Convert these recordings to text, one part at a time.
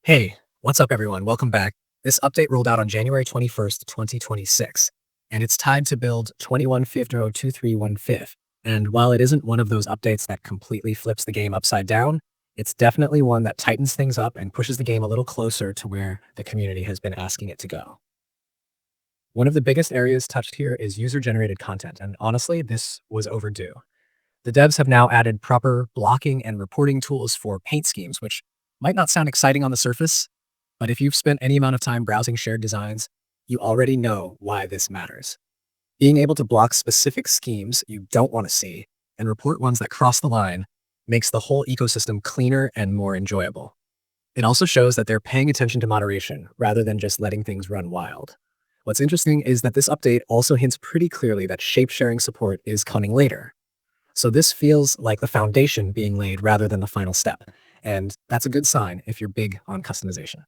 Hey, what's up everyone? Welcome back. This update rolled out on January 21st, 2026, and it's tied to build 21502315. And while it isn't one of those updates that completely flips the game upside down, it's definitely one that tightens things up and pushes the game a little closer to where the community has been asking it to go. One of the biggest areas touched here is user-generated content, and honestly, this was overdue. The devs have now added proper blocking and reporting tools for paint schemes, which might not sound exciting on the surface, but if you've spent any amount of time browsing shared designs, you already know why this matters. Being able to block specific schemes you don't want to see and report ones that cross the line makes the whole ecosystem cleaner and more enjoyable. It also shows that they're paying attention to moderation rather than just letting things run wild. What's interesting is that this update also hints pretty clearly that shape sharing support is coming later. So this feels like the foundation being laid rather than the final step, and that's a good sign if you're big on customization.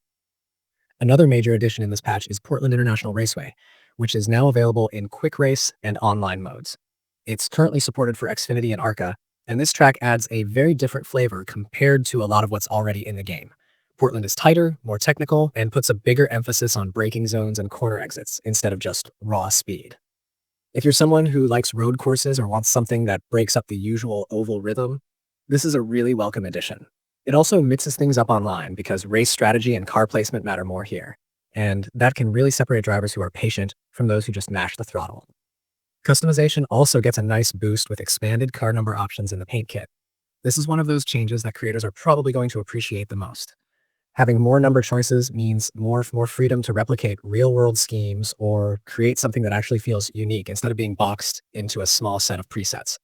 Another major addition in this patch is Portland International Raceway, which is now available in quick race and online modes. It's currently supported for Xfinity and ARCA, and this track adds a very different flavor compared to a lot of what's already in the game. Portland is tighter, more technical, and puts a bigger emphasis on braking zones and corner exits instead of just raw speed. If you're someone who likes road courses or wants something that breaks up the usual oval rhythm, this is a really welcome addition. It also mixes things up online because race strategy and car placement matter more here, and that can really separate drivers who are patient from those who just mash the throttle. Customization also gets a nice boost with expanded car number options in the paint kit. This is one of those changes that creators are probably going to appreciate the most. Having more number choices means more freedom to replicate real-world schemes or create something that actually feels unique instead of being boxed into a small set of presets.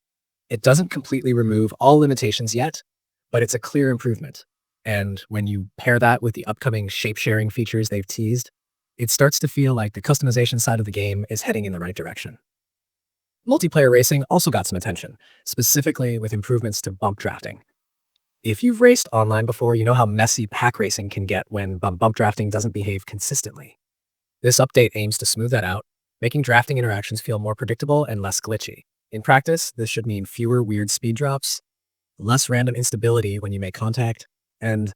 It doesn't completely remove all limitations yet, but it's a clear improvement. And when you pair that with the upcoming shape-sharing features they've teased, it starts to feel like the customization side of the game is heading in the right direction. Multiplayer racing also got some attention, specifically with improvements to bump drafting. If you've raced online before, you know how messy pack racing can get when bump drafting doesn't behave consistently. This update aims to smooth that out, making drafting interactions feel more predictable and less glitchy. In practice, this should mean fewer weird speed drops, less random instability when you make contact, and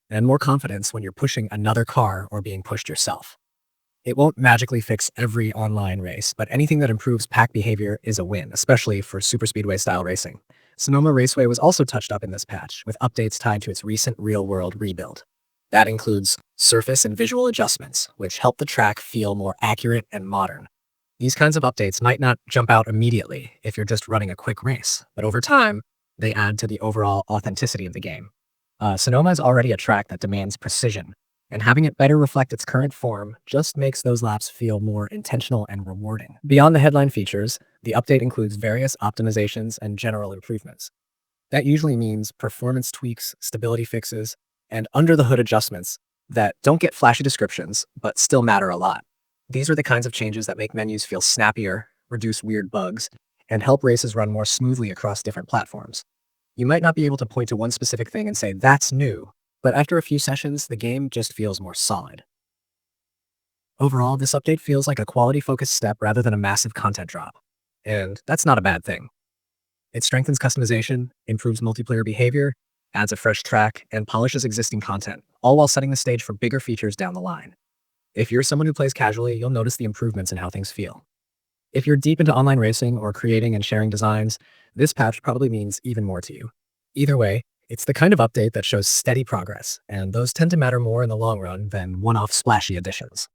more confidence when you're pushing another car or being pushed yourself. It won't magically fix every online race, but anything that improves pack behavior is a win, especially for superspeedway style racing. Sonoma Raceway was also touched up in this patch, with updates tied to its recent real-world rebuild. That includes surface and visual adjustments, which help the track feel more accurate and modern. These kinds of updates might not jump out immediately if you're just running a quick race, but over time, they add to the overall authenticity of the game. Sonoma is already a track that demands precision, and having it better reflect its current form just makes those laps feel more intentional and rewarding. Beyond the headline features, the update includes various optimizations and general improvements. That usually means performance tweaks, stability fixes, and under-the-hood adjustments that don't get flashy descriptions, but still matter a lot. These are the kinds of changes that make menus feel snappier, reduce weird bugs, and help races run more smoothly across different platforms. You might not be able to point to one specific thing and say, that's new, but after a few sessions, the game just feels more solid. Overall, this update feels like a quality-focused step rather than a massive content drop. And that's not a bad thing. It strengthens customization, improves multiplayer behavior, adds a fresh track, and polishes existing content, all while setting the stage for bigger features down the line. If you're someone who plays casually, you'll notice the improvements in how things feel. If you're deep into online racing or creating and sharing designs, this patch probably means even more to you. Either way, it's the kind of update that shows steady progress, and those tend to matter more in the long run than one-off splashy additions.